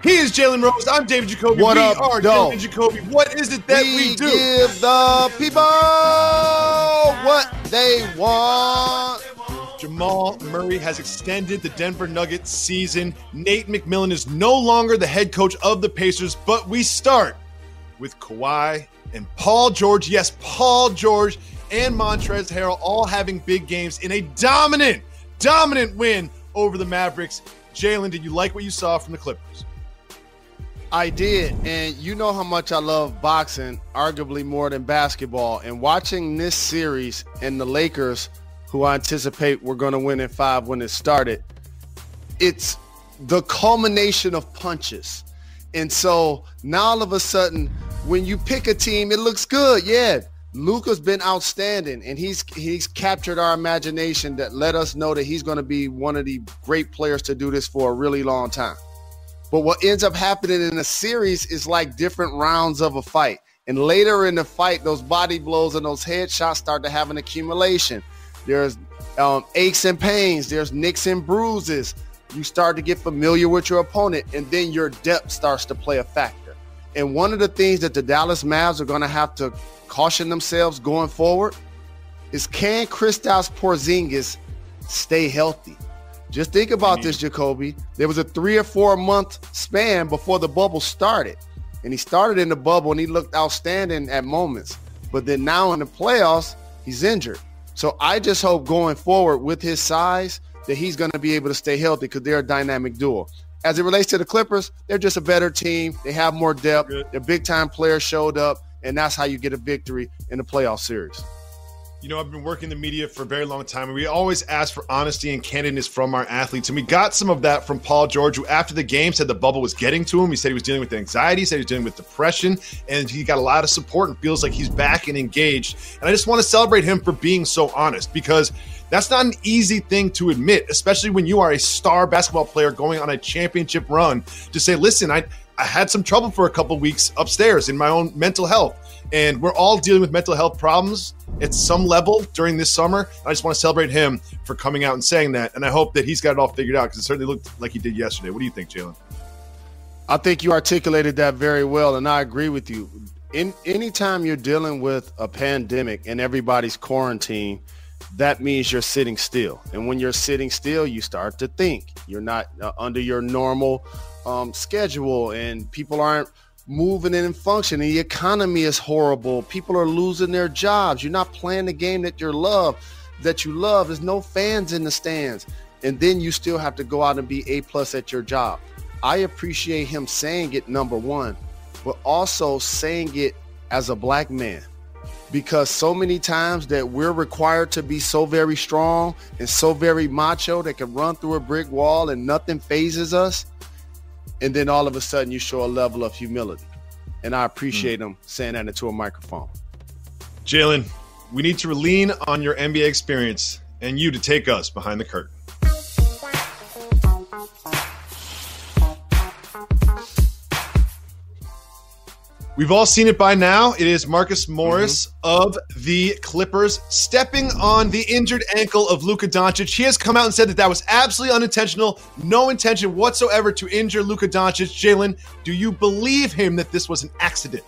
He is Jalen Rose. I'm David Jacoby. What we up, are though? Jalen Jacoby. What is it that we do? Give the people what they want. Jamal Murray has extended the Denver Nuggets season. Nate McMillan is no longer the head coach of the Pacers, but we start with Kawhi and Paul George. Yes, Paul George and Montrezl Harrell all having big games in a dominant win over the Mavericks. Jalen, did you like what you saw from the Clippers? I did, and you know how much I love boxing, arguably more than basketball. And watching this series and the Lakers, who I anticipate we're going to win in 5 when it started, it's the culmination of punches. And so now all of a sudden, when you pick a team, it looks good. Yeah, Luka's been outstanding, and he's captured our imagination that let us know that he's going to be one of the great players to do this for a really long time. But what ends up happening in a series is like different rounds of a fight. And later in the fight, those body blows and those headshots start to have an accumulation. There's aches and pains. There's nicks and bruises. You start to get familiar with your opponent, and then your depth starts to play a factor. And one of the things that the Dallas Mavs are going to have to caution themselves going forward is, can Kristaps Porzingis stay healthy? Just think about this, Jacoby. There was a 3 or 4 month span before the bubble started. And he started in the bubble and he looked outstanding at moments. But then now in the playoffs, he's injured. So I just hope going forward with his size that he's going to be able to stay healthy, because they're a dynamic duo. As it relates to the Clippers, they're just a better team. They have more depth. Their big-time players showed up, and that's how you get a victory in the playoff series. You know, I've been working in the media for a very long time, and we always ask for honesty and candidness from our athletes. And we got some of that from Paul George, who after the game said the bubble was getting to him. He said he was dealing with anxiety, he said he was dealing with depression, and he got a lot of support and feels like he's back and engaged. And I just want to celebrate him for being so honest, because that's not an easy thing to admit, especially when you are a star basketball player going on a championship run, to say, listen, I had some trouble for a couple weeks upstairs in my own mental health. And we're all dealing with mental health problems at some level during this summer. I just want to celebrate him for coming out and saying that. And I hope that he's got it all figured out, because it certainly looked like he did yesterday. What do you think, Jalen? I think you articulated that very well, and I agree with you. Anytime you're dealing with a pandemic and everybody's quarantined, that means you're sitting still. And when you're sitting still, you start to think. You're not under your normal schedule, and people aren't moving and functioning. The economy is horrible. People are losing their jobs. You're not playing the game that you love. There's no fans in the stands. And then you still have to go out and be A+ at your job. I appreciate him saying it, number one, but also saying it as a black man, because so many times that we're required to be so very strong and so very macho that can run through a brick wall and nothing phases us. And then all of a sudden you show a level of humility. And I appreciate him saying that into a microphone. Jalen, we need to lean on your NBA experience and you to take us behind the curtain. We've all seen it by now. It is Marcus Morris of the Clippers stepping on the injured ankle of Luka Doncic. He has come out and said that that was absolutely unintentional, no intention whatsoever to injure Luka Doncic. Jalen, do you believe him that this was an accident?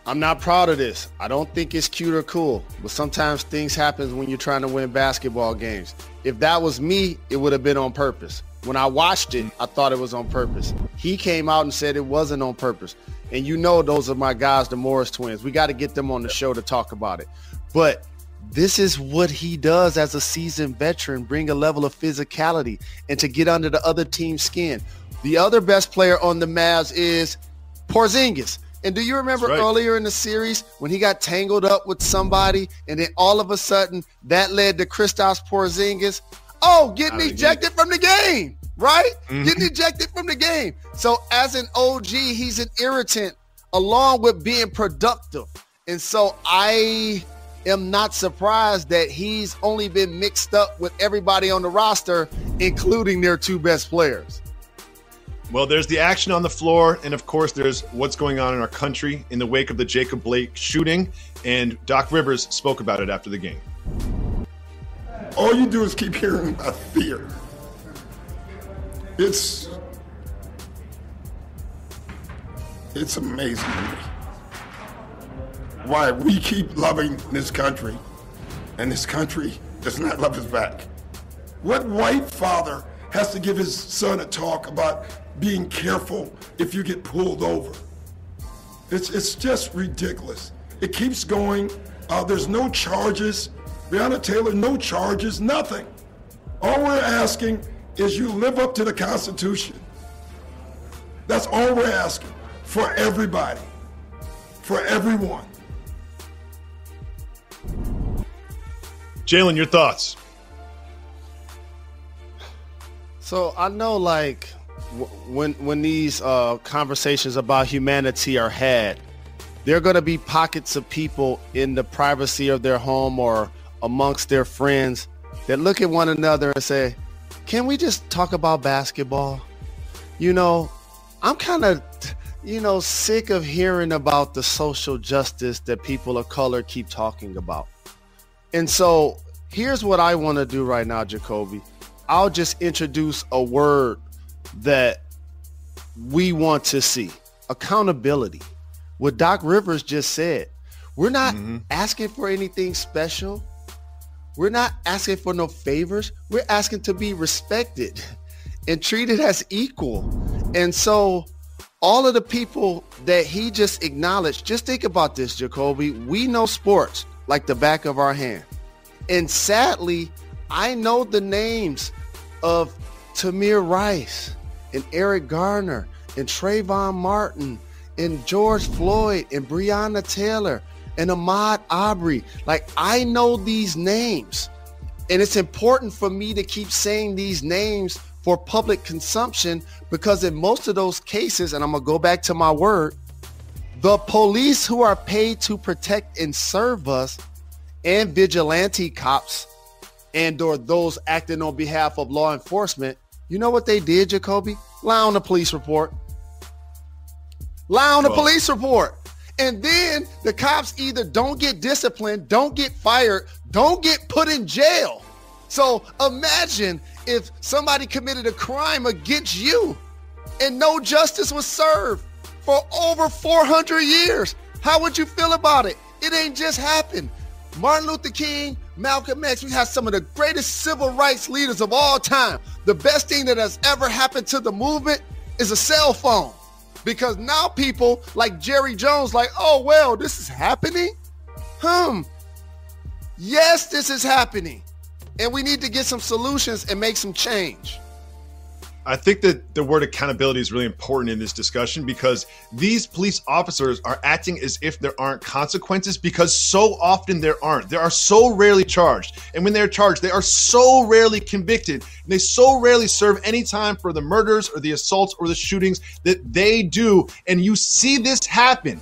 I'm not proud of this. I don't think it's cute or cool, but sometimes things happen when you're trying to win basketball games. If that was me, it would have been on purpose. When I watched it, I thought it was on purpose. He came out and said it wasn't on purpose. And you know those are my guys, the Morris twins. We got to get them on the show to talk about it. But this is what he does as a seasoned veteran, bring a level of physicality and to get under the other team's skin. The other best player on the Mavs is Porzingis. And do you remember earlier in the series when he got tangled up with somebody and then all of a sudden that led to Kristaps Porzingis? Oh, getting ejected from the game, right? Getting ejected from the game. So as an OG, he's an irritant along with being productive. And so I am not surprised that he's only been mixed up with everybody on the roster, including their two best players. Well, there's the action on the floor, and of course there's what's going on in our country in the wake of the Jacob Blake shooting, and Doc Rivers spoke about it after the game. All you do is keep hearing about fear. It's It's amazing to me why we keep loving this country and this country does not love us back. What white father has to give his son a talk about being careful if you get pulled over? It's just ridiculous. It keeps going. There's no charges. Breonna Taylor, no charges, nothing. All we're asking is you live up to the Constitution. That's all we're asking for everybody, for everyone. Jalen, your thoughts? So I know, like, when these conversations about humanity are had, there are going to be pockets of people in the privacy of their home or amongst their friends that look at one another and say, can we just talk about basketball? You know, I'm kind of, sick of hearing about the social justice that people of color keep talking about. And so here's what I want to do right now, Jacoby. I'll just introduce a word that we want to see. Accountability. What Doc Rivers just said. We're not asking for anything special. We're not asking for no favors. We're asking to be respected and treated as equal. And so all of the people that he just acknowledged, just think about this, Jacoby. We know sports like the back of our hand. And sadly, I know the names of Tamir Rice and Eric Garner and Trayvon Martin and George Floyd and Breonna Taylor and Ahmaud Arbery. Like, I know these names, and it's important for me to keep saying these names for public consumption, because in most of those cases, and I'm gonna go back to my word, the police who are paid to protect and serve us, and vigilante cops and or those acting on behalf of law enforcement, you know what they did, Jacoby? Lie on the police report. Lie on the police report. And then the cops either don't get disciplined, don't get fired, don't get put in jail. So imagine if somebody committed a crime against you and no justice was served for over 400 years. How would you feel about it? It ain't just happened. Martin Luther King, Malcolm X, we have some of the greatest civil rights leaders of all time. The best thing that has ever happened to the movement is a cell phone. Because now people like Jerry Jones, like, oh, well, this is happening? Yes, this is happening. And we need to get some solutions and make some change. I think that the word accountability is really important in this discussion, because these police officers are acting as if there aren't consequences, because so often there aren't. They are so rarely charged. And when they're charged, they are so rarely convicted. And they so rarely serve any time for the murders or the assaults or the shootings that they do. And you see this happen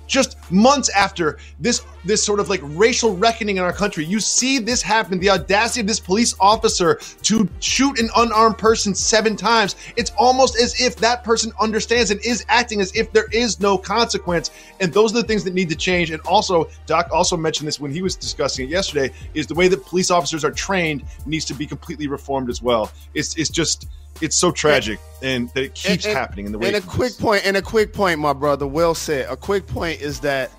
just months after this sort of like racial reckoning in our country. You see this happen, the audacity of this police officer to shoot an unarmed person 7 times. It's almost as if that person understands and is acting as if there is no consequence. And those are the things that need to change. And also, Doc also mentioned this when he was discussing it yesterday, is the way that police officers are trained needs to be completely reformed as well. It's so tragic, and that it keeps happening in the way. And a quick point, my brother, well said. A quick point is that,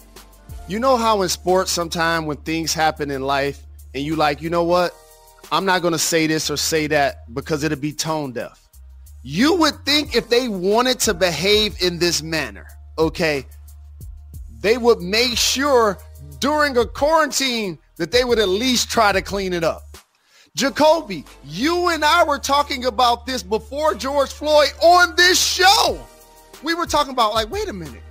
you know how in sports sometimes when things happen in life and you like, you know what, I'm not going to say this or say that because it'll be tone deaf. You would think if they wanted to behave in this manner, okay, they would make sure during a quarantine that they would at least try to clean it up. Jacoby, you and I were talking about this before George Floyd on this show. We were talking about, like, wait a minute.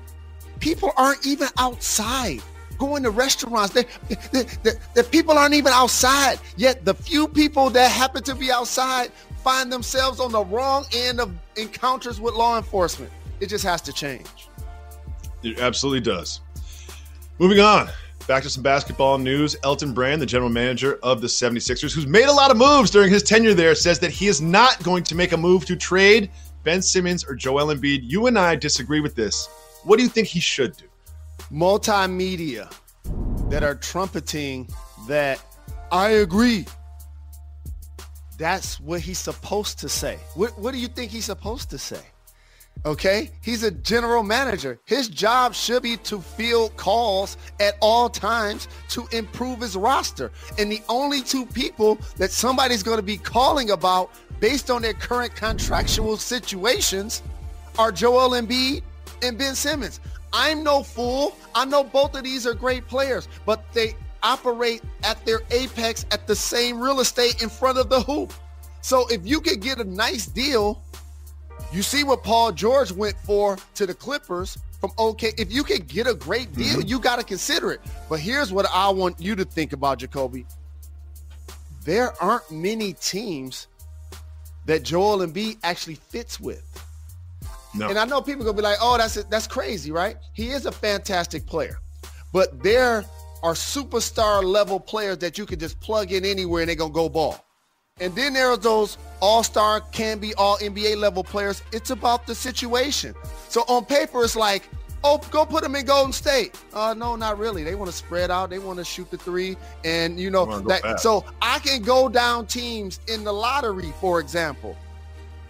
People aren't even outside going to restaurants. The people aren't even outside. Yet the few people that happen to be outside find themselves on the wrong end of encounters with law enforcement. It just has to change. It absolutely does. Moving on. Back to some basketball news. Elton Brand, the general manager of the 76ers, who's made a lot of moves during his tenure there, says that he is not going to make a move to trade Ben Simmons or Joel Embiid. You and I disagree with this. What do you think he should do? Multimedia that are trumpeting that I agree. That's what he's supposed to say. What do you think he's supposed to say? Okay? He's a general manager. His job should be to field calls at all times to improve his roster. And the only two people that somebody's going to be calling about based on their current contractual situations are Joel Embiid and Ben Simmons. I'm no fool. I know both of these are great players, but they operate at their apex at the same real estate in front of the hoop. So if you could get a nice deal, you see what Paul George went for to the Clippers from OK. If you could get a great deal, you got to consider it. But here's what I want you to think about, Jacoby. There aren't many teams that Joel Embiid actually fits with. No. And I know people are going to be like, oh, that's crazy, right? He is a fantastic player. But there are superstar level players that you can just plug in anywhere and they're going to go ball. And then there are those all-star, can be all NBA level players. It's about the situation. So on paper, it's like, oh, go put them in Golden State. No, not really. They want to spread out. They want to shoot the three. And, you know, so I can go down teams in the lottery, for example,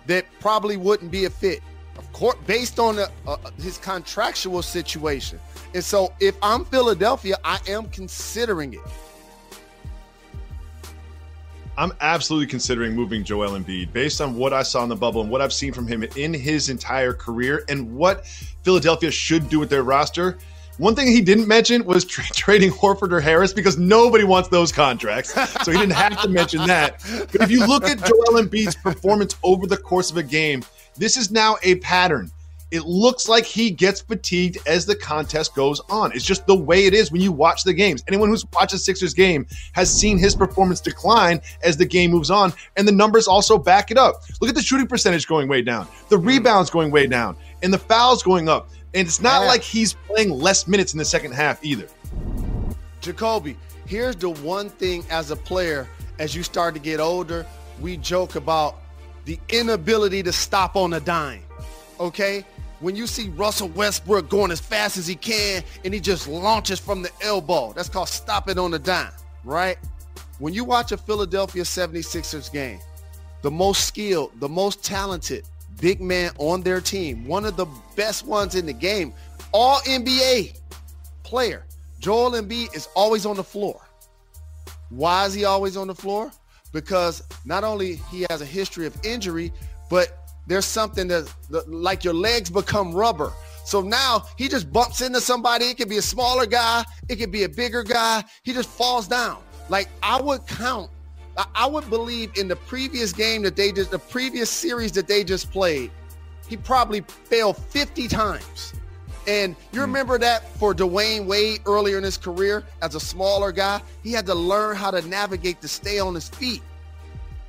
that probably wouldn't be a fit, of course, based on his contractual situation. And so if I'm Philadelphia, I am considering it. I'm absolutely considering moving Joel Embiid based on what I saw in the bubble and what I've seen from him in his entire career and what Philadelphia should do with their roster. One thing he didn't mention was trading Horford or Harris because nobody wants those contracts. So he didn't have to mention that. But if you look at Joel Embiid's performance over the course of a game, this is now a pattern. It looks like he gets fatigued as the contest goes on. It's just the way it is when you watch the games. Anyone who's watched a Sixers game has seen his performance decline as the game moves on, and the numbers also back it up. Look at the shooting percentage going way down, the rebounds going way down, and the fouls going up. And it's not like he's playing less minutes in the second half either. Jacoby, here's the one thing as a player, as you start to get older, we joke about the inability to stop on a dime, okay? When you see Russell Westbrook going as fast as he can and he just launches from the elbow, that's called stopping on a dime, right? When you watch a Philadelphia 76ers game, the most skilled, the most talented big man on their team, one of the best ones in the game, all NBA player, Joel Embiid is always on the floor. Why is he always on the floor? Because not only he has a history of injury, but there's something that like your legs become rubber. So now he just bumps into somebody. It could be a smaller guy. It could be a bigger guy. He just falls down. Like I would believe in the previous game that the previous series that they just played, he probably fell 50 times. And you remember that for Dwayne Wade earlier in his career as a smaller guy, he had to learn how to navigate to stay on his feet.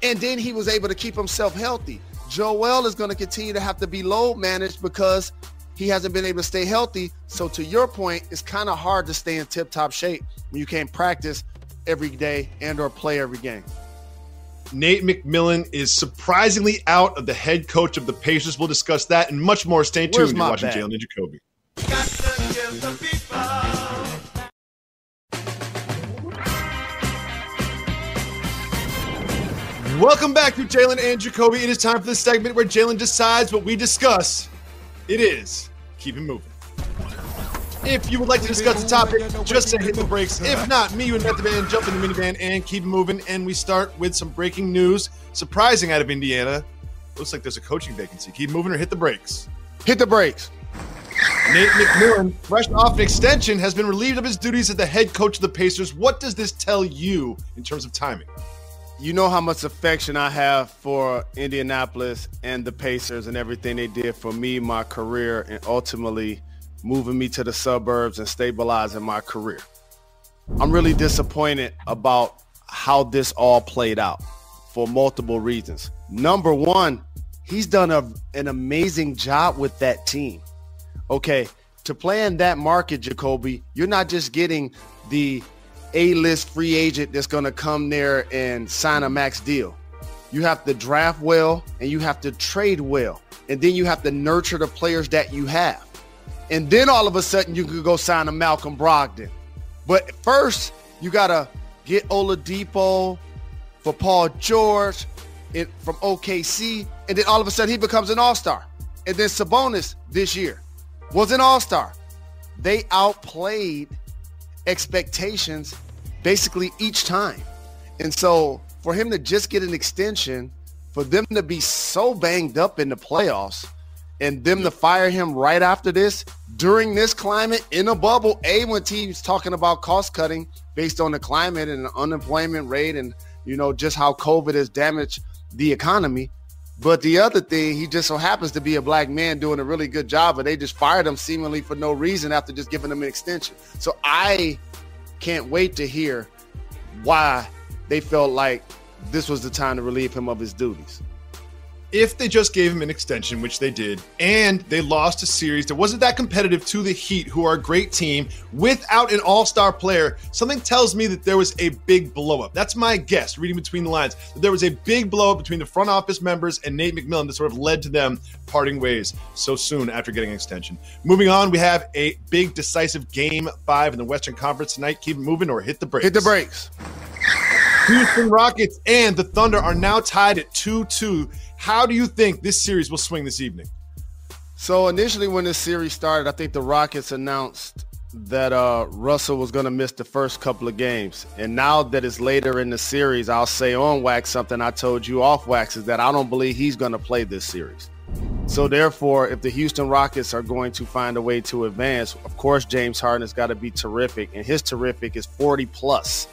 And then he was able to keep himself healthy. Joel is going to continue to have to be load managed because he hasn't been able to stay healthy. So to your point, it's kind of hard to stay in tip-top shape when you can't practice every day and or play every game. Nate McMillan is surprisingly out of the head coach of the Pacers. We'll discuss that and much more. Stay tuned. You're watching Jalen Jacoby. Welcome back to Jalen and Jacoby. It is time for the segment where Jalen decides what we discuss. It is Keep It Moving. If you would like to discuss the topic, just say hit the brakes. If not, me, you and Method Man jump in the minivan and keep it moving. And we start with some breaking news. Surprising out of Indiana. Looks like there's a coaching vacancy. Keep moving or hit the brakes. Hit the brakes. Nate McMillan, fresh off an extension, has been relieved of his duties as the head coach of the Pacers. What does this tell you in terms of timing? You know how much affection I have for Indianapolis and the Pacers and everything they did for me, my career, and ultimately moving me to the suburbs and stabilizing my career. I'm really disappointed about how this all played out for multiple reasons. Number one, he's done an amazing job with that team. Okay, to play in that market, Jacoby, you're not just getting the A-list free agent that's going to come there and sign a max deal. You have to draft well and you have to trade well. And then you have to nurture the players that you have. And then all of a sudden you could go sign a Malcolm Brogdon. But first, you got to get Oladipo for Paul George from OKC. And then all of a sudden he becomes an all-star. And then Sabonis this year was an all-star. They outplayed expectations basically each time. And so for him to just get an extension, for them to be so banged up in the playoffs, and them to fire him right after this, during this climate, in a bubble, when teams talking about cost cutting based on the climate and the unemployment rate and, just how COVID has damaged the economy. But the other thing, he just so happens to be a black man doing a really good job, but they just fired him seemingly for no reason after just giving him an extension. So I can't wait to hear why they felt like this was the time to relieve him of his duties. If they just gave him an extension, which they did, and they lost a series that wasn't that competitive to the Heat, who are a great team, without an all-star player, something tells me that there was a big blow-up. That's my guess, reading between the lines, that there was a big blow-up between the front office members and Nate McMillan that sort of led to them parting ways so soon after getting an extension. Moving on, we have a big, decisive Game 5 in the Western Conference tonight. Keep it moving or hit the brakes. Hit the brakes. Houston Rockets and the Thunder are now tied at 2-2. How do you think this series will swing this evening? So initially when this series started, I think the Rockets announced that Russell was going to miss the first couple of games. And now that it's later in the series, I'll say on wax something I told you off wax, is that I don't believe he's going to play this series. So therefore, if the Houston Rockets are going to find a way to advance, of course, James Harden has got to be terrific. And his terrific is 40 plus.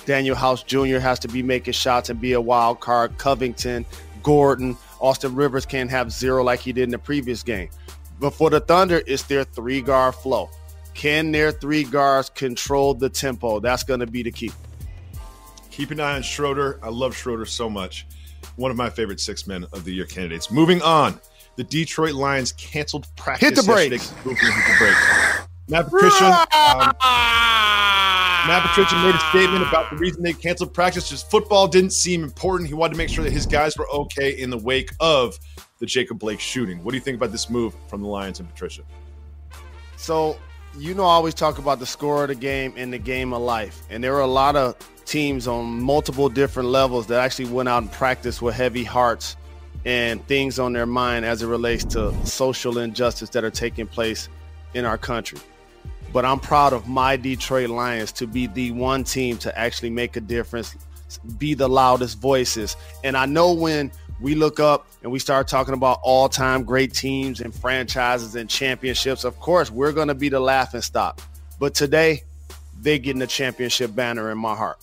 Daniel House Jr. has to be making shots and be a wild card. Covington, Gordon, Austin Rivers can't have zero like he did in the previous game. But for the Thunder, it's their three-guard flow. Can their three guards control the tempo? That's going to be the key. Keep an eye on Schroeder. I love Schroeder so much. One of my favorite six men of the year candidates. Moving on, the Detroit Lions canceled practice. Hit the brakes. Matt Patricia made a statement about the reason they canceled practice. Just football didn't seem important. He wanted to make sure that his guys were okay in the wake of the Jacob Blake shooting. What do you think about this move from the Lions and Patricia? So, I always talk about the score of the game and the game of life. And there were a lot of teams on multiple different levels that actually went out and practiced with heavy hearts and things on their mind as it relates to social injustice that are taking place in our country. But I'm proud of my Detroit Lions to be the one team to actually make a difference, be the loudest voices. And I know when we look up and we start talking about all-time great teams and franchises and championships, of course, we're going to be the laughing stock. But today, they're getting a championship banner in my heart.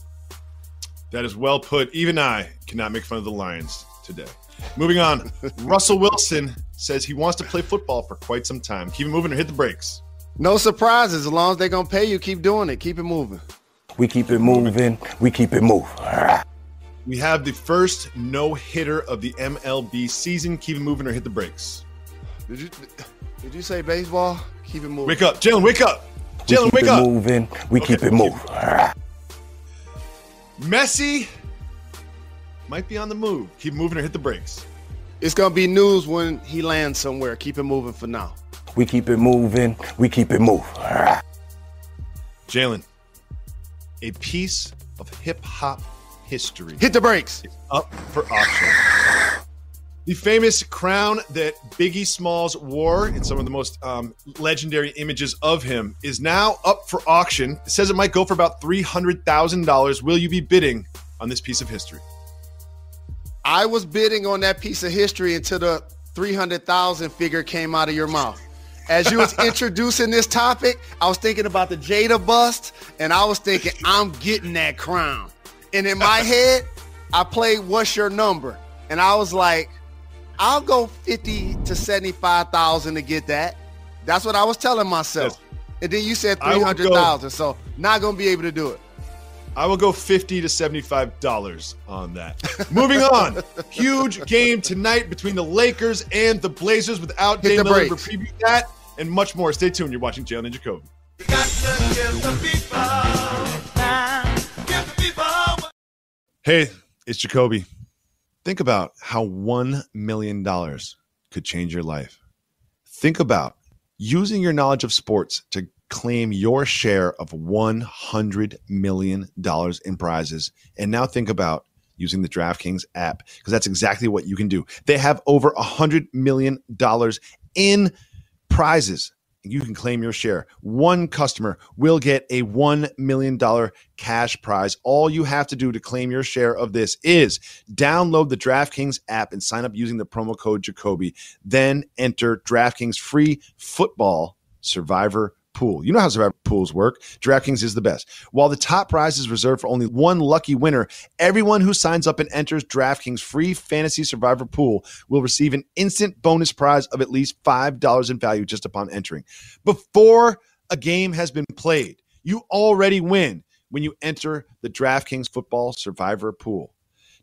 That is well put. Even I cannot make fun of the Lions today. Moving on, Russell Wilson says he wants to play football for quite some time. Keep it moving or hit the brakes. No surprises. As long as they're going to pay you, keep doing it. Keep it moving. We keep it moving. We keep it moving. We have the first no-hitter of the MLB season. Keep it moving or hit the brakes. Did you say baseball? Keep it moving. Wake up. Jalen, wake up. Jalen, wake up. Moving. We keep it moving. Messi might be on the move. Keep it moving or hit the brakes. It's going to be news when he lands somewhere. Keep it moving for now. We keep it moving. We keep it moving. Jalen, a piece of hip-hop history. Hit the brakes. Is up for auction. The famous crown that Biggie Smalls wore in some of the most legendary images of him is now up for auction. It says it might go for about $300,000. Will you be bidding on this piece of history? I was bidding on that piece of history until the 300,000 figure came out of your mouth. As you was introducing this topic, I was thinking about the Jada bust, and I was thinking, I'm getting that crown. And in my head, I played What's Your Number? And I was like, I'll go 50 to 75,000 to get that. That's what I was telling myself. Yes. And then you said 300,000, so not going to be able to do it. I will go $50 to $75 on that. Moving on. Huge game tonight between the Lakers and the Blazers without Dame Lillard. We'll preview that and much more. Stay tuned. You're watching Jalen Jacoby. Hey, it's Jacoby. Think about how $1 million could change your life. Think about using your knowledge of sports to claim your share of $100 million in prizes. And now think about using the DraftKings app, because that's exactly what you can do. They have over $100 million in prizes. You can claim your share. One customer will get a $1 million cash prize. All you have to do to claim your share of this is download the DraftKings app and sign up using the promo code Jacoby. Then enter DraftKings free football survivor pool. You know how survivor pools work. DraftKings is the best. While the top prize is reserved for only one lucky winner, everyone who signs up and enters DraftKings free fantasy survivor pool will receive an instant bonus prize of at least $5 in value just upon entering. Before a game has been played, you already win when you enter the DraftKings football survivor pool.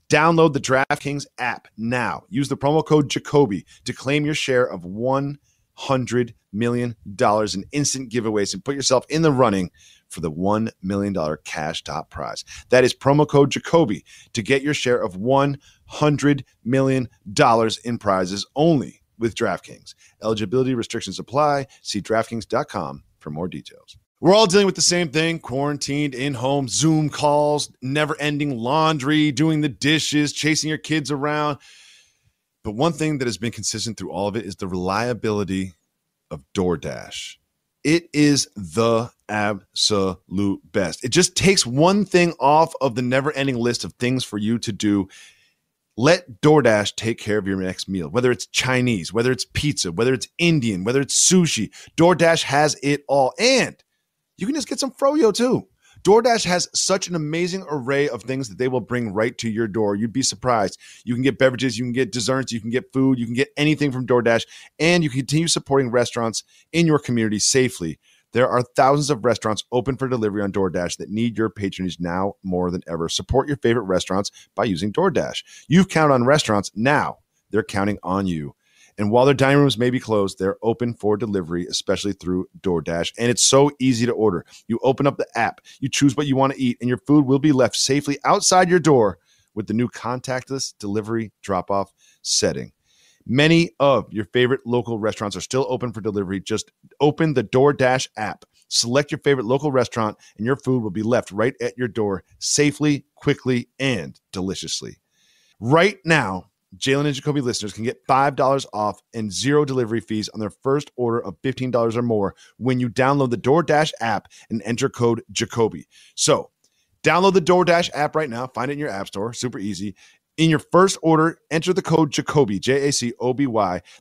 Download the DraftKings app now. Use the promo code Jacoby to claim your share of $100 million in instant giveaways and put yourself in the running for the $1 million cash top prize. That is promo code Jacoby to get your share of $100 million in prizes only with DraftKings. Eligibility restrictions apply. See DraftKings.com for more details. We're all dealing with the same thing: quarantined, in-home, Zoom calls, never-ending laundry, doing the dishes, chasing your kids around. But one thing that has been consistent through all of it is the reliability of DoorDash. It is the absolute best. It just takes one thing off of the never-ending list of things for you to do. Let DoorDash take care of your next meal, whether it's Chinese, whether it's pizza, whether it's Indian, whether it's sushi. DoorDash has it all. And you can just get some froyo too. DoorDash has such an amazing array of things that they will bring right to your door. You'd be surprised. You can get beverages, you can get desserts, you can get food, you can get anything from DoorDash, and you can continue supporting restaurants in your community safely. There are thousands of restaurants open for delivery on DoorDash that need your patronage now more than ever. Support your favorite restaurants by using DoorDash. You've counted on restaurants. Now they're counting on you. And while their dining rooms may be closed, they're open for delivery, especially through DoorDash. And it's so easy to order. You open up the app, you choose what you want to eat, and your food will be left safely outside your door with the new contactless delivery drop-off setting. Many of your favorite local restaurants are still open for delivery. Just open the DoorDash app, select your favorite local restaurant, and your food will be left right at your door safely, quickly, and deliciously. Right now, Jalen and Jacoby listeners can get $5 off and zero delivery fees on their first order of $15 or more when you download the DoorDash app and enter code Jacoby. So download the DoorDash app right now. Find it in your app store. Super easy. In your first order, enter the code Jacoby, Jacoby.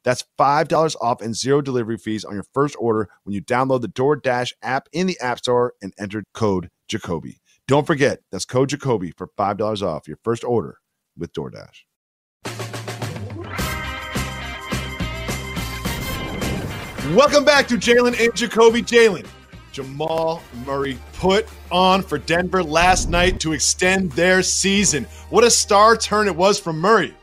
That's $5 off and zero delivery fees on your first order when you download the DoorDash app in the app store and enter code Jacoby. Don't forget, that's code Jacoby for $5 off your first order with DoorDash. Welcome back to Jalen and Jacoby. Jalen, Jamal Murray put on for Denver last night to extend their season. What a star turn it was from Murray.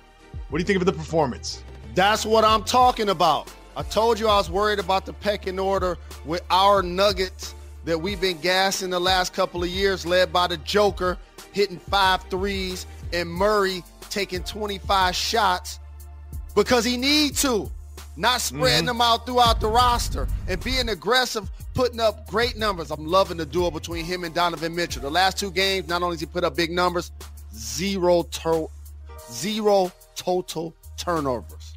What do you think of the performance? That's what I'm talking about. I told you I was worried about the pecking order with our Nuggets that we've been gassing the last couple of years, led by the Joker, hitting 5 threes, and Murray taking 25 shots because he needs to. Not spreading them out throughout the roster and being aggressive, putting up great numbers. I'm loving the duel between him and Donovan Mitchell. The last 2 games, not only has he put up big numbers, zero total turnovers.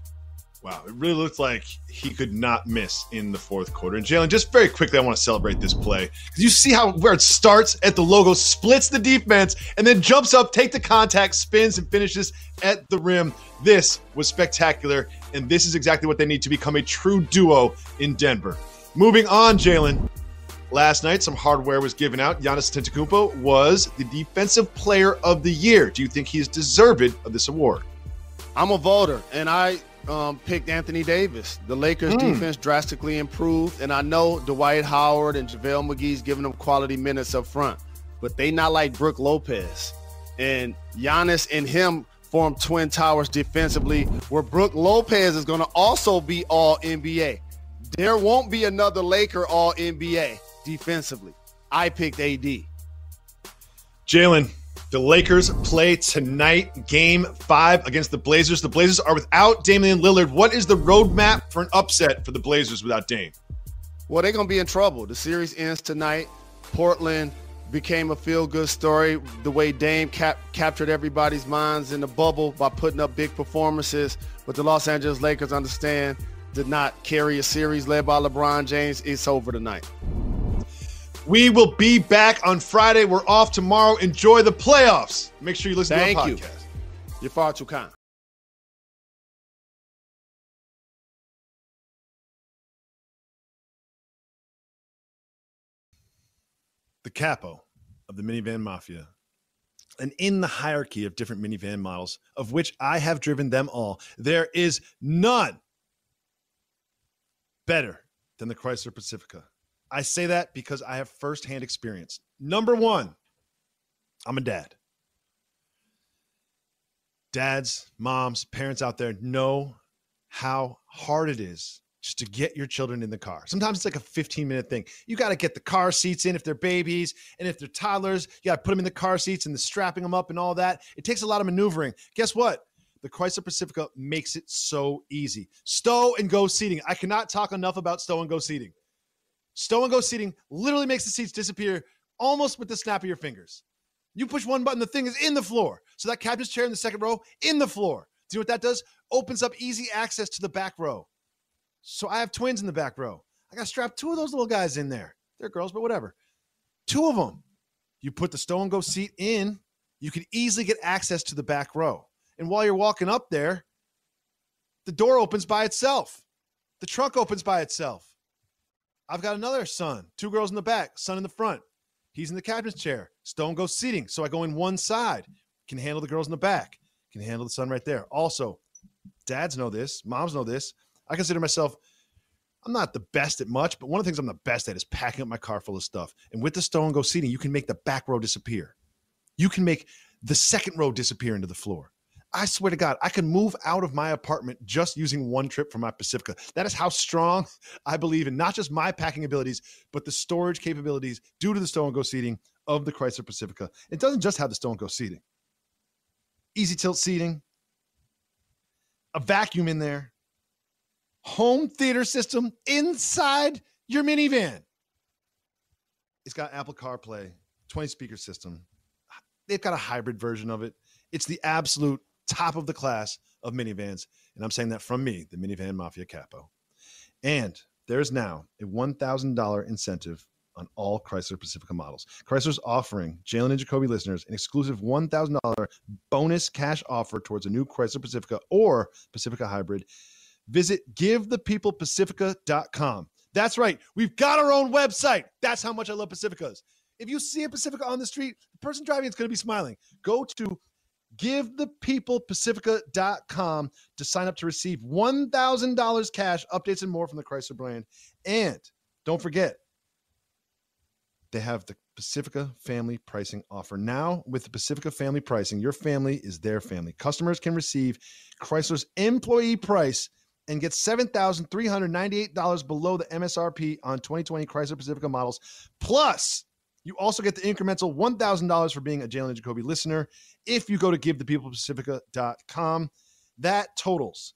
Wow, it really looked like he could not miss in the fourth quarter. And Jalen, just very quickly, I want to celebrate this play. You see where it starts at the logo, splits the defense, and then jumps up, take the contact, spins, and finishes at the rim. This was spectacular, and this is exactly what they need to become a true duo in Denver. Moving on, Jalen. Last night, some hardware was given out. Giannis Antetokounmpo was the Defensive Player of the Year. Do you think he is deserved of this award? I'm a voter, and I picked Anthony Davis. The Lakers' defense drastically improved, and I know Dwight Howard and JaVale McGee's giving them quality minutes up front, but they not like Brook Lopez. And Giannis and him form twin towers defensively, where Brook Lopez is going to also be all-NBA. There won't be another Laker all-NBA defensively. I picked AD. Jalen, the Lakers play tonight, Game 5 against the Blazers. The Blazers are without Damian Lillard. What is the roadmap for an upset for the Blazers without Dame? Well, they're going to be in trouble. The series ends tonight. Portland became a feel-good story. The way Dame captured everybody's minds in the bubble by putting up big performances. But the Los Angeles Lakers understand did not carry a series led by LeBron James. It's over tonight. We will be back on Friday. We're off tomorrow. Enjoy the playoffs. Make sure you listen to our podcast. You're far too kind. The capo of the minivan mafia. And in the hierarchy of different minivan models, of which I have driven them all, there is none better than the Chrysler Pacifica. I say that because I have firsthand experience. Number one, I'm a dad. Dads, moms, parents out there know how hard it is just to get your children in the car. Sometimes it's like a 15-minute thing. You got to get the car seats in if they're babies, and if they're toddlers, you got to put them in the car seats and the strapping them up and all that. It takes a lot of maneuvering. Guess what? The Chrysler Pacifica makes it so easy. Stow and go seating. I cannot talk enough about stow and go seating. Stow and go seating literally makes the seats disappear almost with the snap of your fingers. You push one button, the thing is in the floor. So that captain's chair in the second row, in the floor. Do you know what that does? Opens up easy access to the back row. So I have twins in the back row. I got to strap two of those little guys in there. They're girls, but whatever. Two of them. You put the stow and go seat in, you can easily get access to the back row. And while you're walking up there, the door opens by itself. The trunk opens by itself. I've got another son, two girls in the back, son in the front. He's in the captain's chair. Stow and go seating. So I go in one side. Can handle the girls in the back. Can handle the son right there. Also, dads know this. Moms know this. I consider myself, I'm not the best at much, but one of the things I'm the best at is packing up my car full of stuff. And with the stow and go seating, you can make the back row disappear. You can make the second row disappear into the floor. I swear to God, I can move out of my apartment just using one trip from my Pacifica. That is how strong I believe in not just my packing abilities, but the storage capabilities due to the stow and go seating of the Chrysler Pacifica. It doesn't just have the stow and go seating. Easy tilt seating, a vacuum in there, home theater system inside your minivan. It's got Apple CarPlay, 20 speaker system. They've got a hybrid version of it. It's the absolute top of the class of minivans. And I'm saying that from me, the Minivan Mafia Capo. And there's now a $1,000 incentive on all Chrysler Pacifica models. Chrysler's offering Jalen and Jacoby listeners an exclusive $1,000 bonus cash offer towards a new Chrysler Pacifica or Pacifica Hybrid. Visit givethepeoplepacifica.com. That's right. We've got our own website. That's how much I love Pacificas. If you see a Pacifica on the street, the person driving it's going to be smiling. Go to givethepeoplepacifica.com to sign up to receive $1,000 cash, updates, and more from the Chrysler brand. And don't forget, they have the Pacifica family pricing offer. Now, with the Pacifica family pricing, your family is their family. Customers can receive Chrysler's employee price and get $7,398 below the MSRP on 2020 Chrysler Pacifica models. Plus, you also get the incremental $1,000 for being a Jalen Jacoby listener. If you go to givethepeoplepacifica.com, that totals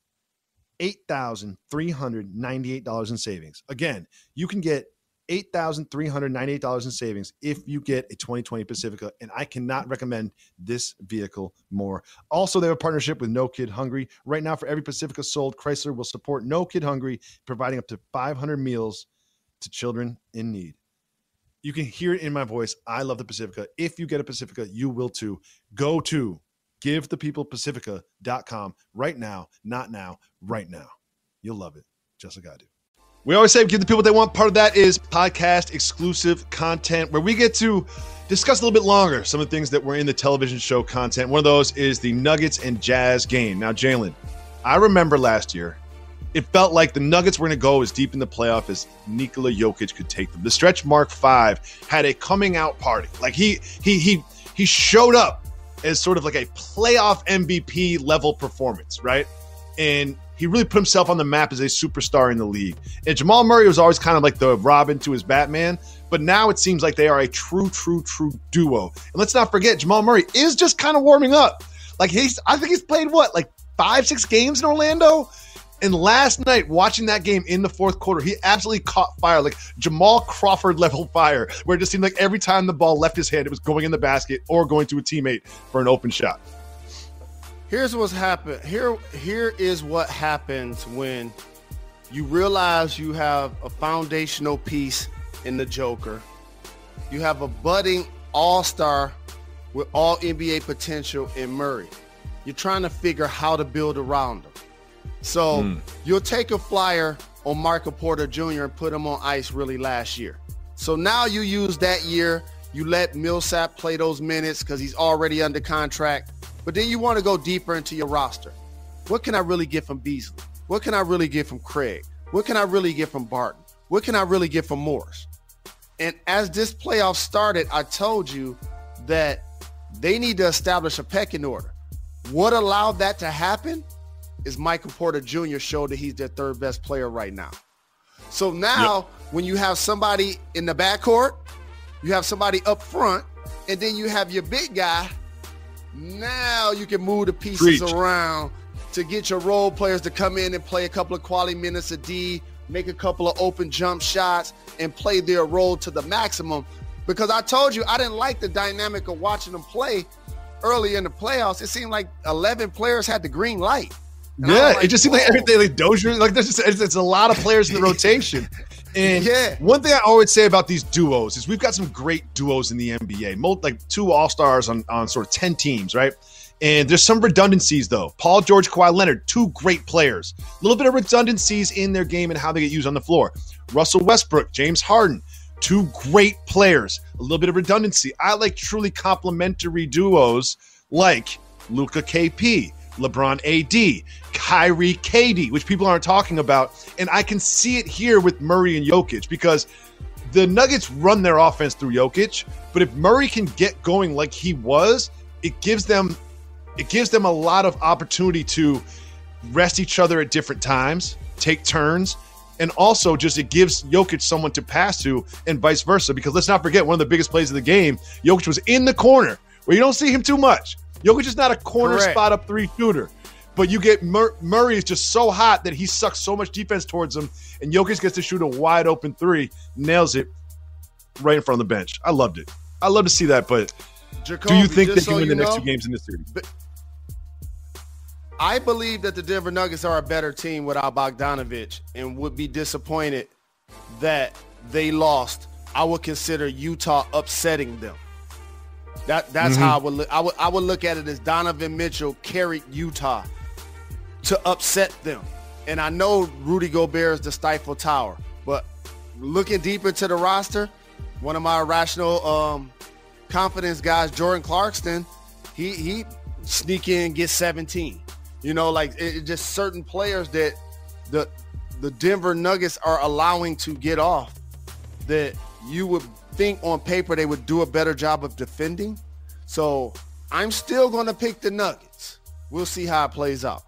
$8,398 in savings. Again, you can get $8,398 in savings if you get a 2020 Pacifica, and I cannot recommend this vehicle more. Also, they have a partnership with No Kid Hungry. Right now, for every Pacifica sold, Chrysler will support No Kid Hungry, providing up to 500 meals to children in need. You can hear it in my voice. I love the Pacifica. If you get a Pacifica, you will too. Go to givethepeoplepacifica.com right now, not now, right now. You'll love it, just like I do. We always say give the people what they want. Part of that is podcast exclusive content where we get to discuss a little bit longer some of the things that were in the television show content. One of those is the Nuggets and Jazz game. Now, Jalen, I remember last year, it felt like the Nuggets were going to go as deep in the playoff as Nikola Jokic could take them. The Stretch Mark V had a coming out party. Like he showed up as sort of like a playoff MVP level performance, right? And he really put himself on the map as a superstar in the league. And Jamal Murray was always kind of like the Robin to his Batman, but now it seems like they are a true duo. And let's not forget, Jamal Murray is just kind of warming up. Like I think he's played what, like 5-6 games in Orlando? And last night, watching that game in the fourth quarter, he absolutely caught fire, like Jamal Crawford level fire, where it just seemed like every time the ball left his hand, it was going in the basket or going to a teammate for an open shot. Here's what's happened. Here is what happens when you realize you have a foundational piece in the Joker. You have a budding all-star with all NBA potential in Murray. You're trying to figure how to build around him. So you'll take a flyer on Michael Porter Jr. and put him on ice really last year. So now you use that year. You let Millsap play those minutes because he's already under contract. But then you want to go deeper into your roster. What can I really get from Beasley? What can I really get from Craig? What can I really get from Barton? What can I really get from Morris? And as this playoff started, I told you that they need to establish a pecking order. What allowed that to happen is Michael Porter Jr. showed that he's their third best player right now. So now when you have somebody in the backcourt, you have somebody up front, and then you have your big guy, now you can move the pieces around to get your role players to come in and play a couple of quality minutes a D, make a couple of open jump shots, and play their role to the maximum. Because I told you I didn't like the dynamic of watching them play early in the playoffs. It seemed like 11 players had the green light. And like, it just seemed like everything, like Dozier, like it's a lot of players in the rotation. And one thing I always say about these duos is we've got some great duos in the NBA, like 2 all-stars on sort of 10 teams, right? And there's some redundancies, though. Paul George, Kawhi Leonard, 2 great players. A little bit of redundancies in their game and how they get used on the floor. Russell Westbrook, James Harden, 2 great players. A little bit of redundancy. I like truly complementary duos like Luka KP, LeBron AD, Kyrie KD, which people aren't talking about. And I can see it here with Murray and Jokic because the Nuggets run their offense through Jokic. But if Murray can get going like he was, it gives them a lot of opportunity to rest each other at different times, take turns, and also just it gives Jokic someone to pass to and vice versa. Because let's not forget, one of the biggest plays of the game, Jokic was in the corner where you don't see him too much. Jokic is not a corner spot up 3 shooter, but you get Murray is just so hot that he sucks so much defense towards him, and Jokic gets to shoot a wide open 3, nails it right in front of the bench. I loved it. I love to see that, but Jacoby, do you think they can win the next 2 games in this series? I believe that the Denver Nuggets are a better team without Bogdanovich and would be disappointed that they lost. I would consider Utah upsetting them. That's how I would look. I would look at it as Donovan Mitchell carried Utah to upset them. And I know Rudy Gobert is the Stifle Tower, but looking deep into the roster, one of my irrational confidence guys, Jordan Clarkson, he sneak in and get 17. You know, like it just certain players that the Denver Nuggets are allowing to get off that you would think on paper they would do a better job of defending. So I'm still going to pick the Nuggets. We'll see how it plays out.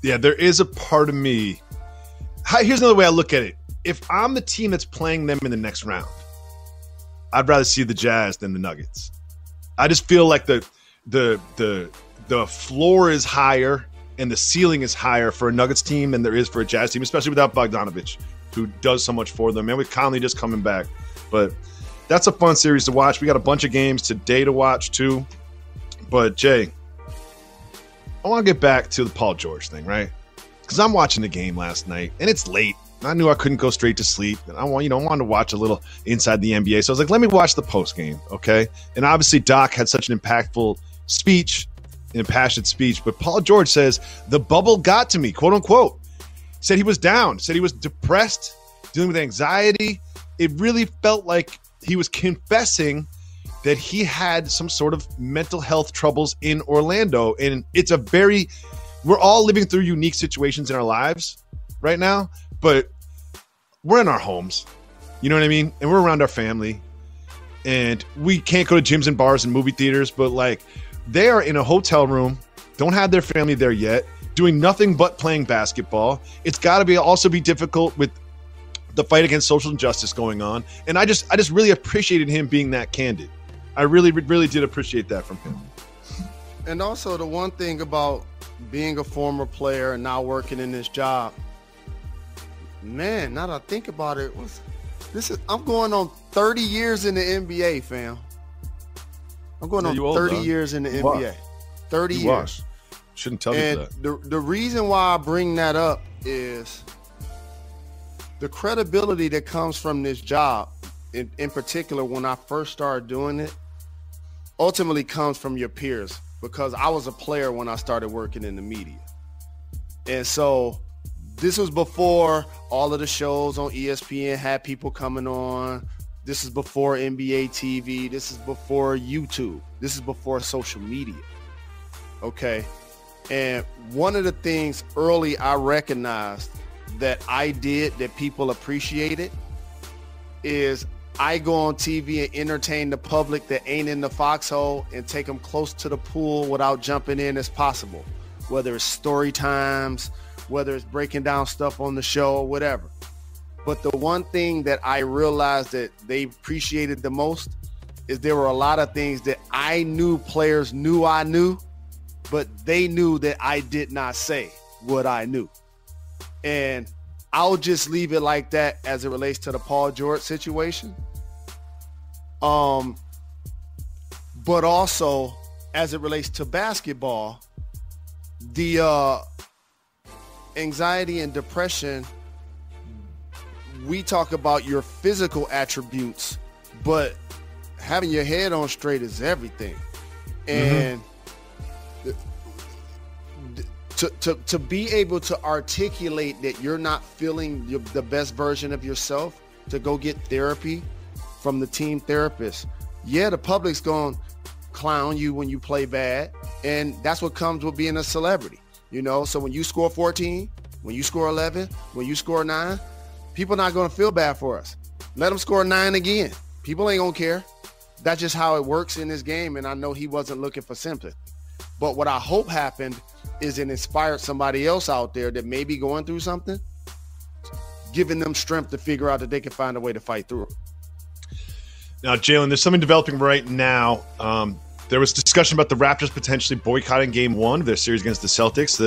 Yeah, there is a part of me. Here's another way I look at it. If I'm the team that's playing them in the next round, I'd rather see the Jazz than the Nuggets. I just feel like the floor is higher and the ceiling is higher for a Nuggets team than there is for a Jazz team, especially without Bogdanovich, who does so much for them. And with Conley just coming back. But that's a fun series to watch. We got a bunch of games today to watch too. But Jay, I want to get back to the Paul George thing, right? Because I'm watching the game last night and it's late. I knew I couldn't go straight to sleep. And I wanted to watch a little inside the NBA. So I was like, let me watch the post game, okay? And obviously Doc had such an impactful speech, an impassioned speech. But Paul George says, the bubble got to me, quote unquote. Said he was down, said he was depressed, dealing with anxiety. It really felt like he was confessing that he had some sort of mental health troubles in Orlando. And it's we're all living through unique situations in our lives right now, but we're in our homes, you know what I mean? And we're around our family and we can't go to gyms and bars and movie theaters, but like they are in a hotel room, don't have their family there yet, doing nothing but playing basketball. It's got to also be difficult with the fight against social injustice going on. And I just really appreciated him being that candid. I really, really did appreciate that from him. And also the one thing about being a former player and now working in this job, man, now that I think about it, I'm going on 30 years in the NBA, fam. I'm going on 30 years in the NBA. 30 years. Shouldn't tell you that. The reason why I bring that up is the credibility that comes from this job, in particular when I first started doing it, ultimately comes from your peers, because I was a player when I started working in the media. And so this was before all of the shows on ESPN had people coming on. This is before NBA TV. This is before YouTube. This is before social media. Okay. And one of the things early I recognized that I did that people appreciated is I go on TV and entertain the public that ain't in the foxhole and take them close to the pool without jumping in as possible, whether it's story times, whether it's breaking down stuff on the show, whatever. But the one thing that I realized that they appreciated the most is there were a lot of things that I knew players knew I knew, but they knew that I did not say what I knew. And I'll just leave it like that as it relates to the Paul George situation. But also as it relates to basketball, the anxiety and depression, we talk about your physical attributes, but having your head on straight is everything. And to be able to articulate that you're not feeling the best version of yourself, to go get therapy from the team therapist. Yeah, the public's going to clown you when you play bad, and that's what comes with being a celebrity. You know, so when you score 14, when you score 11, when you score 9, people not going to feel bad for us. Let them score 9 again. People ain't going to care. That's just how it works in this game, and I know he wasn't looking for sympathy. But what I hope happened is it inspired somebody else out there that may be going through something, giving them strength to figure out that they can find a way to fight through it. Now, Jalen, there's something developing right now. There was discussion about the Raptors potentially boycotting Game 1 of their series against the Celtics.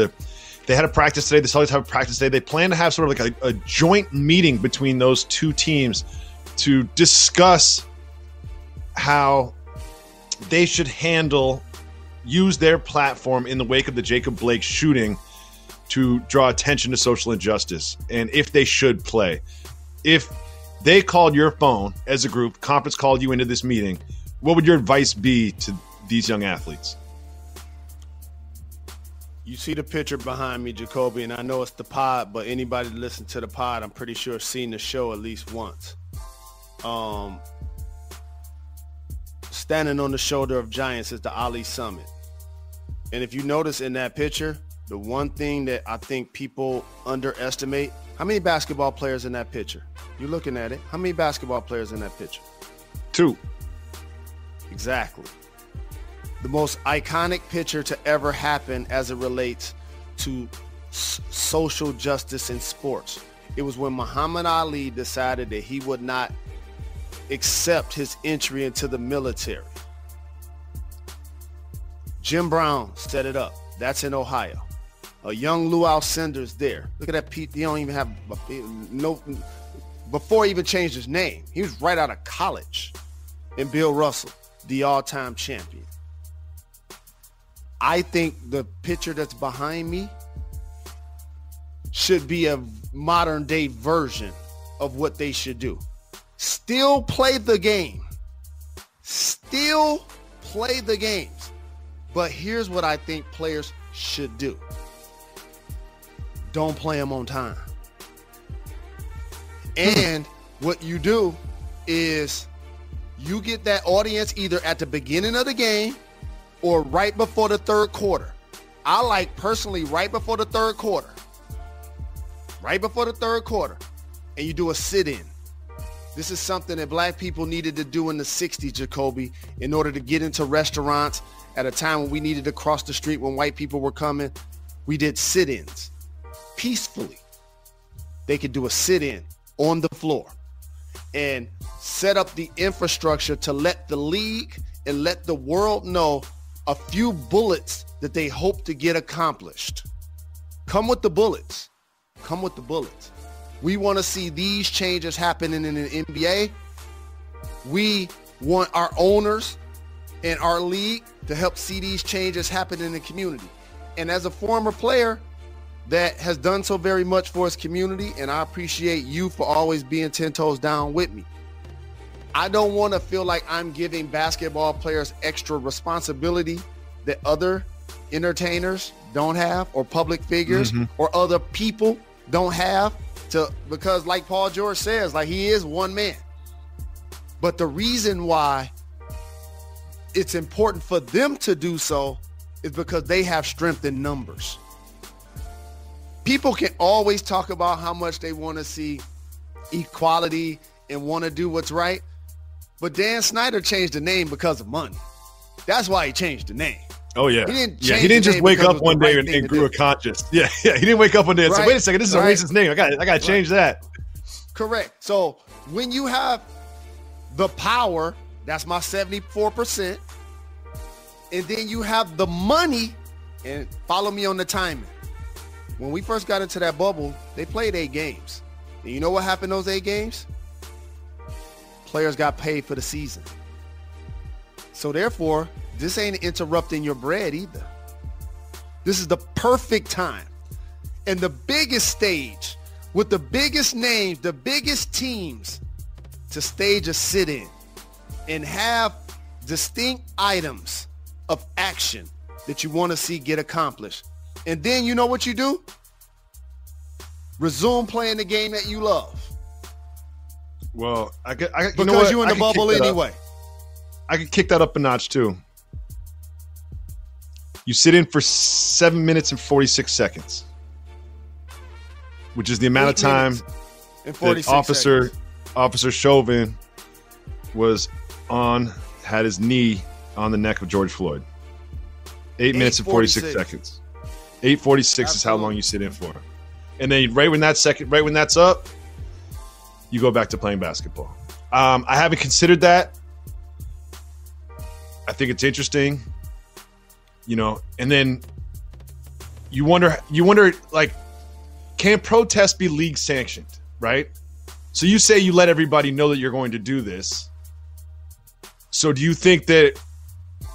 They had a practice today. The Celtics have a practice today. They plan to have sort of like a joint meeting between those two teams to discuss how they should use their platform in the wake of the Jacob Blake shooting to draw attention to social injustice, and if they should play. If they called your phone as a group, conference called you into this meeting, what would your advice be to these young athletes? You see the picture behind me, Jacoby, and I know it's the pod, but anybody that listens to the pod, I'm pretty sure has seen the show at least once. Standing on the shoulder of giants is the Ali Summit. And if you notice in that picture, the one thing that I think people underestimate, how many basketball players in that picture? You're looking at it. How many basketball players in that picture? 2. Exactly. The most iconic picture to ever happen as it relates to social justice in sports. It was when Muhammad Ali decided that he would not accept his entry into the military. Jim Brown set it up. That's in Ohio. A young Lou Alcindor's there. Look at that Pete. He don't even have no. Before he even changed his name, he was right out of college. And Bill Russell, the all-time champion. I think the picture that's behind me should be a modern day version of what they should do. Still play the game. Still play the games. But here's what I think players should do. Don't play them on time. And what you do is you get that audience either at the beginning of the game or right before the third quarter. I like personally right before the third quarter. Right before the third quarter. And you do a sit-in. This is something that black people needed to do in the 60s, Jacoby, in order to get into restaurants at a time when we needed to cross the street when white people were coming. We did sit-ins peacefully. They could do a sit-in on the floor and set up the infrastructure to let the league and let the world know a few bullets that they hope to get accomplished. Come with the bullets. Come with the bullets. We want to see these changes happening in the NBA. We want our owners and our league to help see these changes happen in the community. And as a former player that has done so very much for his community, and I appreciate you for always being 10 toes down with me, I don't want to feel like I'm giving basketball players extra responsibility that other entertainers don't have, or public figures or other people don't have, because like Paul George says, like, he is one man. But the reason why it's important for them to do so is because they have strength in numbers. People can always talk about how much they want to see equality and want to do what's right. But Dan Snyder changed the name because of money. That's why he changed the name. Oh, yeah. He didn't just wake up one day and grew a conscience. Yeah. He didn't wake up one day and say, wait a second, this is a racist name. I got to change that. Correct. So when you have the power, that's my 74%, and then you have the money, and follow me on the timing. When we first got into that bubble, they played 8 games. And you know what happened those 8 games? Players got paid for the season. So therefore, this ain't interrupting your bread either. This is the perfect time and the biggest stage with the biggest names, the biggest teams to stage a sit-in and have distinct items of action that you want to see get accomplished. And then you know what you do? Resume playing the game that you love. Well, because you're in the bubble anyway. I could kick that up a notch too. You sit in for 7 minutes and 46 seconds, which is the amount of time that Officer Chauvin had his knee on the neck of George Floyd. 8 minutes and 46 seconds. 8:46 is how long you sit in for. And then right when that's up, you go back to playing basketball. I haven't considered that. I think it's interesting, and then you wonder, like, can protest be league sanctioned, right? So you say you let everybody know that you're going to do this. So do you think that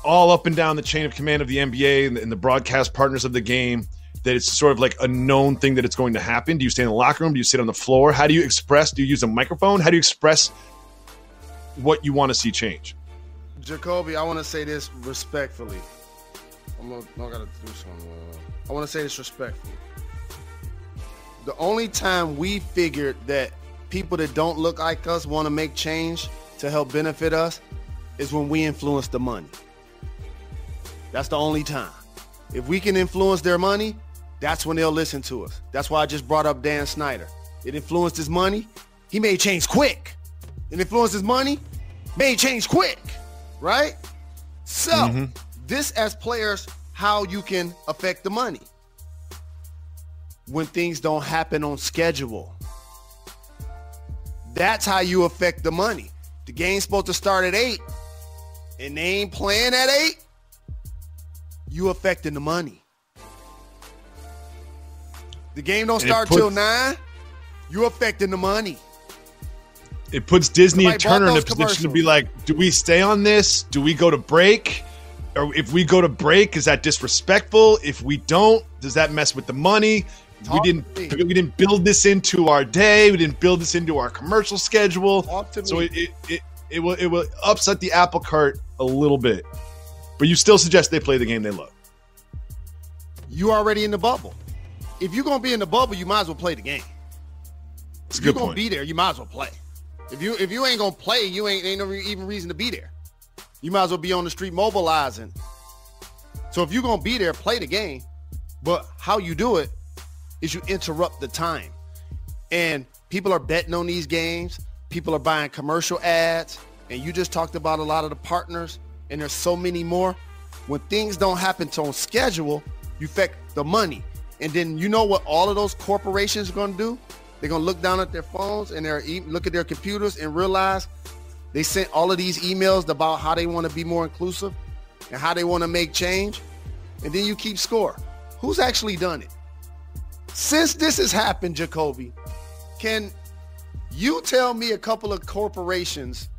all up and down the chain of command of the NBA and the broadcast partners of the game, that it's sort of like a known thing that it's going to happen? Do you stay in the locker room? Do you sit on the floor? How do you express? Do you use a microphone? How do you express what you want to see change? Jacoby, I want to say this respectfully. I want to say this respectfully. The only time we figured that people that don't look like us want to make change to help benefit us is when we influence the money. That's the only time. If we can influence their money, that's when they'll listen to us. That's why I just brought up Dan Snyder. It influenced his money. He made change quick. It influenced his money. Made change quick. Right? So, this as players, how you can affect the money. When things don't happen on schedule. That's how you affect the money. The game's supposed to start at 8, and they ain't playing at 8. You affecting the money. The game don't start till 9. You affecting the money. It puts Disney and Turner in a position to be like, do we stay on this? Do we go to break? Or if we go to break, is that disrespectful? If we don't, does that mess with the money? We didn't build this into our day. We didn't build this into our commercial schedule. So it will upset the apple cart a little bit. But you still suggest they play the game they love. You already in the bubble. If you're going to be in the bubble, you might as well play the game. It's if you're going to be there, you might as well play. If you ain't going to play, ain't no even reason to be there. You might as well be on the street mobilizing. So if you're going to be there, play the game. But how you do it is you interrupt the time. And people are betting on these games. People are buying commercial ads. And you just talked about a lot of the partners. And there's so many more. When things don't happen on schedule, you affect the money. And then you know what all of those corporations are going to do? They're going to look down at their phones and look at their computers and realize they sent all of these emails about how they want to be more inclusive. and how they want to make change, and then you keep score. Who's actually done it? Since this has happened, Jacoby, can you tell me a couple of corporations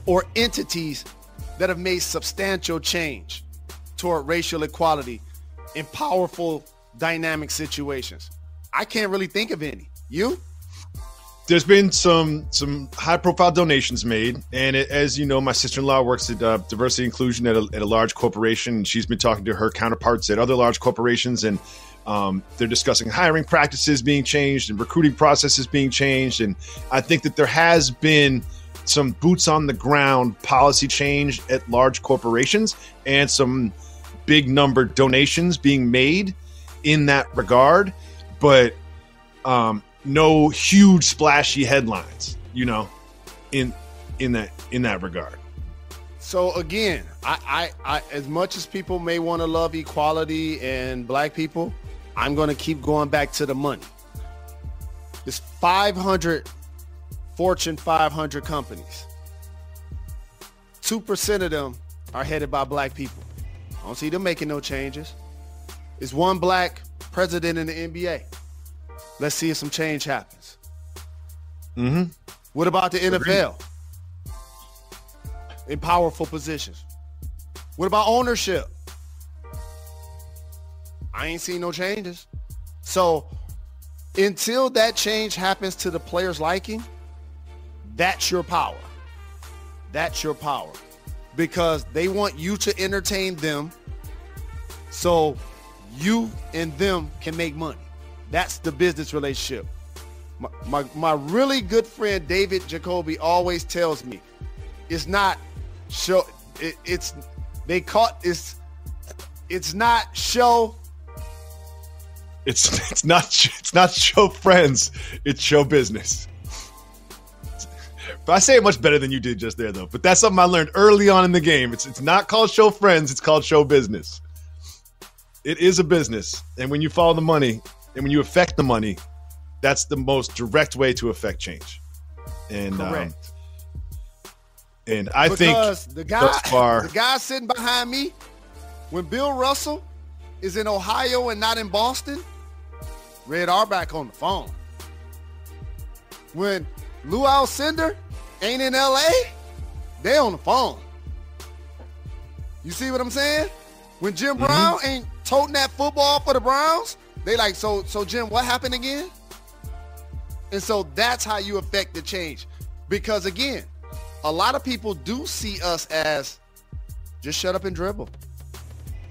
or entities that have made substantial change toward racial equality in powerful dynamic situations? I can't really think of any. You? There's been some high-profile donations made, and as you know, my sister-in-law works at diversity inclusion at a large corporation, and she's been talking to her counterparts at other large corporations, and they're discussing hiring practices being changed and recruiting processes being changed, and I think that there has been some boots-on-the-ground policy change at large corporations and some big-number donations being made in that regard, but no huge splashy headlines, in that regard. So again, I as much as people may want to love equality and black people, I'm going to keep going back to the money. There's 500 Fortune 500 companies. 2% of them are headed by black people. I don't see them making no changes. There's one black president in the NBA. Let's see if some change happens. Mm-hmm. What about the NFL? In powerful positions. What about ownership? I ain't seen no changes. So until that change happens to the player's liking, that's your power. That's your power. Because they want you to entertain them so you and them can make money. That's the business relationship. My really good friend David Jacoby always tells me it's not show. It's not show. It's not show friends. It's show business. But I say it much better than you did just there, though. But that's something I learned early on in the game. It's not called show friends. It's called show business. It is a business, and when you follow the money. And when you affect the money, that's the most direct way to affect change. And correct. And I because think the guy sitting behind me, when Bill Russell is in Ohio and not in Boston, Red Auerbach on the phone. When Lou Alcindor ain't in LA, they on the phone. You see what I'm saying? When Jim Brown ain't toting that football for the Browns, they like, so Jim, what happened again? And so that's how you affect the change. Because again, a lot of people do see us as just shut up and dribble.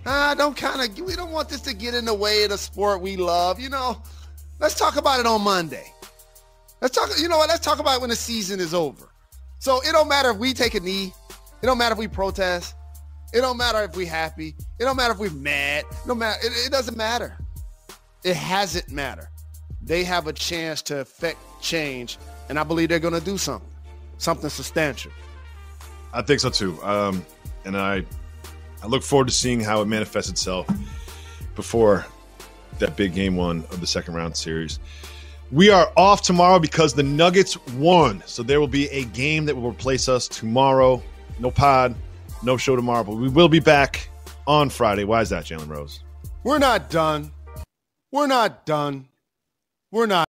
We don't want this to get in the way of the sport we love. Let's talk about it on Monday. Let's talk about it when the season is over. So it don't matter if we take a knee. It don't matter if we protest. It don't matter if we happy. It don't matter if we're mad. It doesn't matter. It hasn't mattered. They have a chance to affect change, and I believe they're going to do something substantial. I think so too. And I look forward to seeing how it manifests itself before that big game one of the second round series. We are off tomorrow because the Nuggets won. So there will be a game that will replace us tomorrow. No pod, no show tomorrow, but we will be back on Friday. Why is that, Jalen Rose? We're not done. We're not done. We're not.